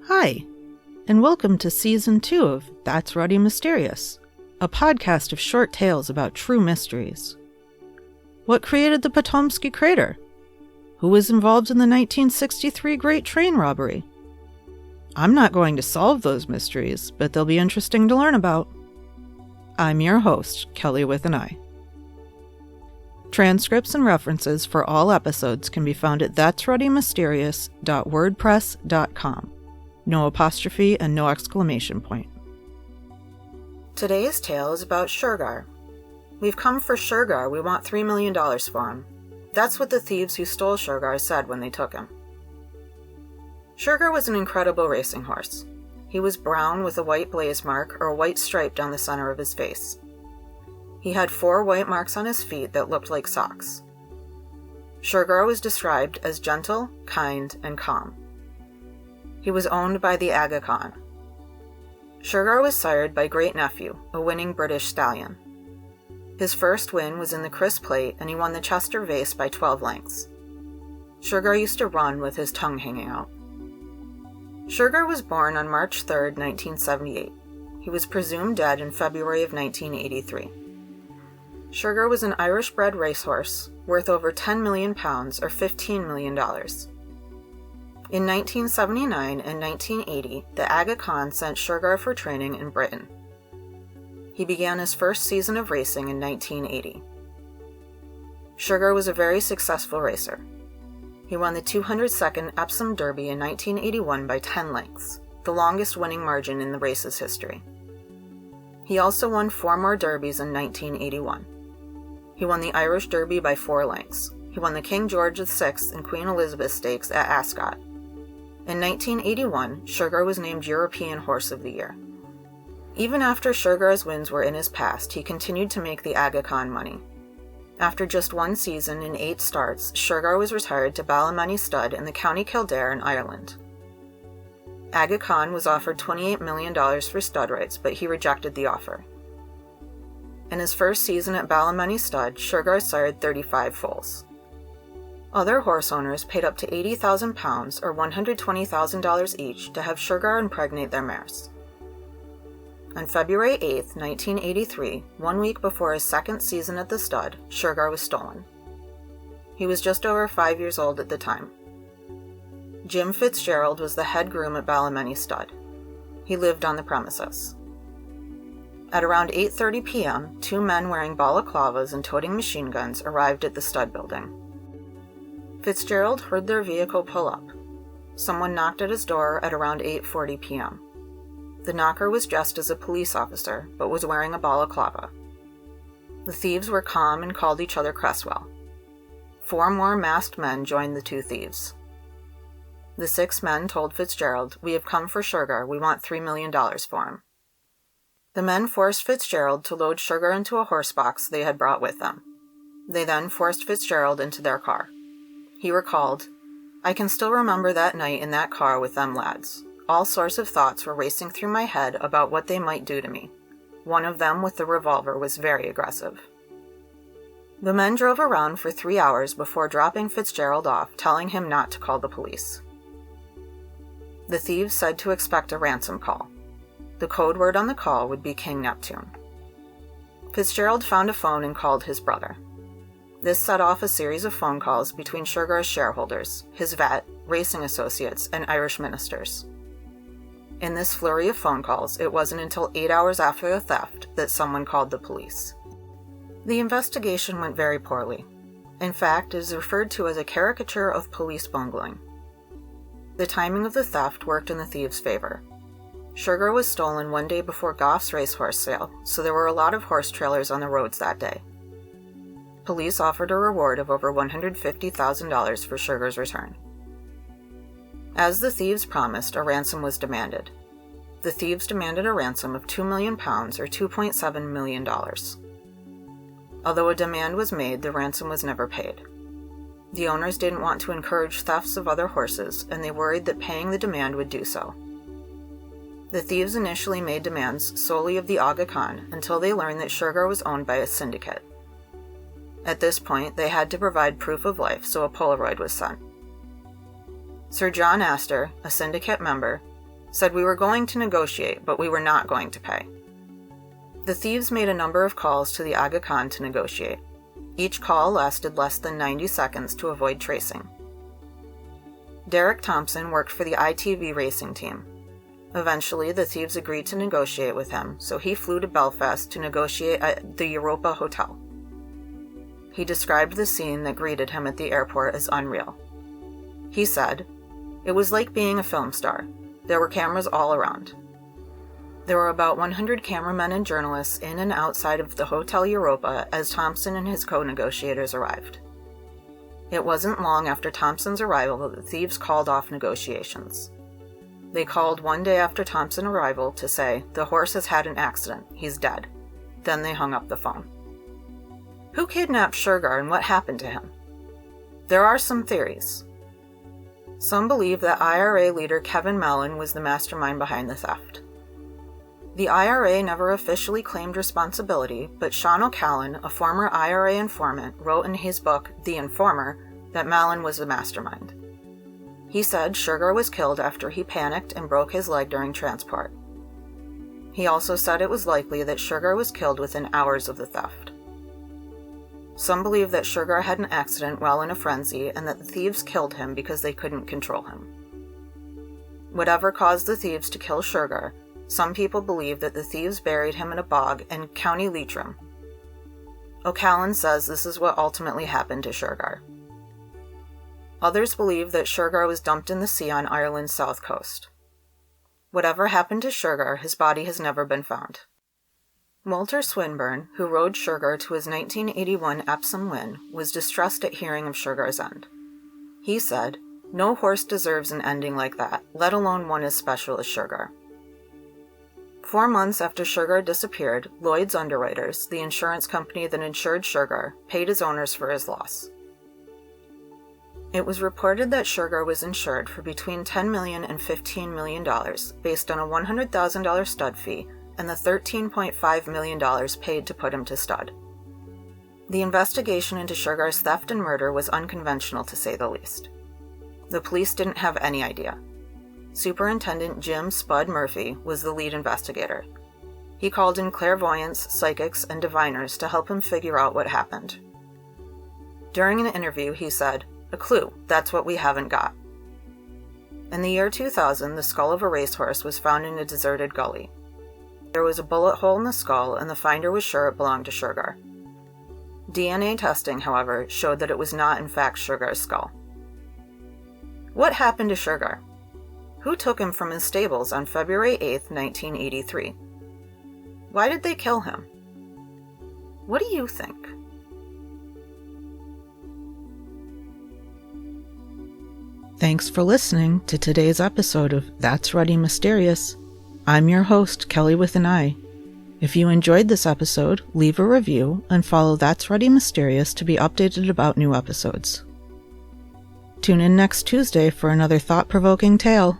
Hi, and welcome to Season 2 of That's Ruddy Mysterious, a podcast of short tales about true mysteries. What created the Potomsky Crater? Who was involved in the 1963 Great Train Robbery? I'm not going to solve those mysteries, but they'll be interesting to learn about. I'm your host, Kelly with an I. Transcripts and references for all episodes can be found at that'sruddymysterious.wordpress.com. No apostrophe and no exclamation point. Today's tale is about Shergar. We've come for Shergar. We want $3 million for him. That's what the thieves who stole Shergar said when they took him. Shergar was an incredible racing horse. He was brown with a white blaze mark or a white stripe down the center of his face. He had 4 white marks on his feet that looked like socks. Shergar was described as gentle, kind, and calm. He was owned by the Aga Khan. Shergar was sired by Great Nephew, a winning British stallion. His first win was in the Chris Plate, and he won the Chester Vase by 12 lengths. Shergar used to run with his tongue hanging out. Shergar was born on March 3, 1978. He was presumed dead in February of 1983. Shergar was an Irish-bred racehorse, worth over 10 million pounds or $15 million. In 1979 and 1980, the Aga Khan sent Shergar for training in Britain. He began his first season of racing in 1980. Shergar was a very successful racer. He won the 202nd Epsom Derby in 1981 by 10 lengths, the longest winning margin in the race's history. He also won 4 more derbies in 1981. He won the Irish Derby by 4 lengths. He won the King George VI and Queen Elizabeth Stakes at Ascot. In 1981, Shergar was named European Horse of the Year. Even after Shergar's wins were in his past, he continued to make the Aga Khan money. After just 1 season and 8 starts, Shergar was retired to Ballymoney Stud in the County Kildare in Ireland. Aga Khan was offered $28 million for stud rights, but he rejected the offer. In his first season at Ballymoney Stud, Shergar sired 35 foals. Other horse owners paid up to £80,000 or $120,000 each to have Shergar impregnate their mares. On February 8, 1983, 1 week before his second season at the stud, Shergar was stolen. He was just over 5 years old at the time. Jim Fitzgerald was the head groom at Ballymoney Stud. He lived on the premises. At around 8:30 p.m., 2 men wearing balaclavas and toting machine guns arrived at the stud building. Fitzgerald heard their vehicle pull up. Someone knocked at his door at around 8:40 p.m. The knocker was dressed as a police officer, but was wearing a balaclava. The thieves were calm and called each other Cresswell. 4 more masked men joined the 2 thieves. The 6 men told Fitzgerald, "We have come for Shergar. We want $3 million for him." The men forced Fitzgerald to load Shergar into a horse box they had brought with them. They then forced Fitzgerald into their car. He recalled, "I can still remember that night in that car with them lads. All sorts of thoughts were racing through my head about what they might do to me. One of them with the revolver was very aggressive." The men drove around for 3 hours before dropping Fitzgerald off, telling him not to call the police. The thieves said to expect a ransom call. The code word on the call would be King Neptune. Fitzgerald found a phone and called his brother. This set off a series of phone calls between Shergar's shareholders, his vet, racing associates, and Irish ministers. In this flurry of phone calls, it wasn't until 8 hours after the theft that someone called the police. The investigation went very poorly. In fact, it is referred to as a caricature of police bungling. The timing of the theft worked in the thieves' favor. Shergar was stolen 1 day before Goff's racehorse sale, so there were a lot of horse trailers on the roads that day. Police offered a reward of over $150,000 for Shergar's return. As the thieves promised, a ransom was demanded. The thieves demanded a ransom of £2 million or $2.7 million. Although a demand was made, the ransom was never paid. The owners didn't want to encourage thefts of other horses, and they worried that paying the demand would do so. The thieves initially made demands solely of the Aga Khan until they learned that Shergar was owned by a syndicate. At this point, they had to provide proof of life, so a Polaroid was sent. Sir John Astor, a syndicate member, said we were going to negotiate, but we were not going to pay. The thieves made a number of calls to the Aga Khan to negotiate. Each call lasted less than 90 seconds to avoid tracing. Derek Thompson worked for the ITV racing team. Eventually, the thieves agreed to negotiate with him, so he flew to Belfast to negotiate at the Europa Hotel. He described the scene that greeted him at the airport as unreal. He said, "It was like being a film star. There were cameras all around. There were about 100 cameramen and journalists in and outside of the Hotel Europa as Thompson and his co-negotiators arrived. It wasn't long after Thompson's arrival that the thieves called off negotiations. They called one day after Thompson's arrival to say, 'The horse has had an accident. He's dead.' Then they hung up the phone." Who kidnapped Shergar and what happened to him? There are some theories. Some believe that IRA leader Kevin Mellon was the mastermind behind the theft. The IRA never officially claimed responsibility, but Sean O'Callaghan, a former IRA informant, wrote in his book, The Informer, that Mellon was the mastermind. He said Shergar was killed after he panicked and broke his leg during transport. He also said it was likely that Shergar was killed within hours of the theft. Some believe that Shergar had an accident while in a frenzy and that the thieves killed him because they couldn't control him. Whatever caused the thieves to kill Shergar, some people believe that the thieves buried him in a bog in County Leitrim. O'Callaghan says this is what ultimately happened to Shergar. Others believe that Shergar was dumped in the sea on Ireland's south coast. Whatever happened to Shergar, his body has never been found. Walter Swinburne, who rode Shergar to his 1981 Epsom win, was distressed at hearing of Shergar's end. He said, "No horse deserves an ending like that, let alone one as special as Shergar." 4 months after Shergar disappeared, Lloyd's Underwriters, the insurance company that insured Shergar, paid his owners for his loss. It was reported that Shergar was insured for between $10 million and $15 million, based on a $100,000 stud fee and the $13.5 million paid to put him to stud. The investigation into Shergar's theft and murder was unconventional, to say the least. The police didn't have any idea. Superintendent Jim Spud Murphy was the lead investigator. He called in clairvoyants, psychics, and diviners to help him figure out what happened. During an interview, he said, "A clue, that's what we haven't got." In the year 2000, the skull of a racehorse was found in a deserted gully. There was a bullet hole in the skull, and the finder was sure it belonged to Shergar. DNA testing, however, showed that it was not in fact Shergar's skull. What happened to Shergar? Who took him from his stables on February 8, 1983? Why did they kill him? What do you think? Thanks for listening to today's episode of That's Ruddy Mysterious. I'm your host, Kelly with an I. If you enjoyed this episode, leave a review and follow That's Ruddy Mysterious to be updated about new episodes. Tune in next Tuesday for another thought-provoking tale.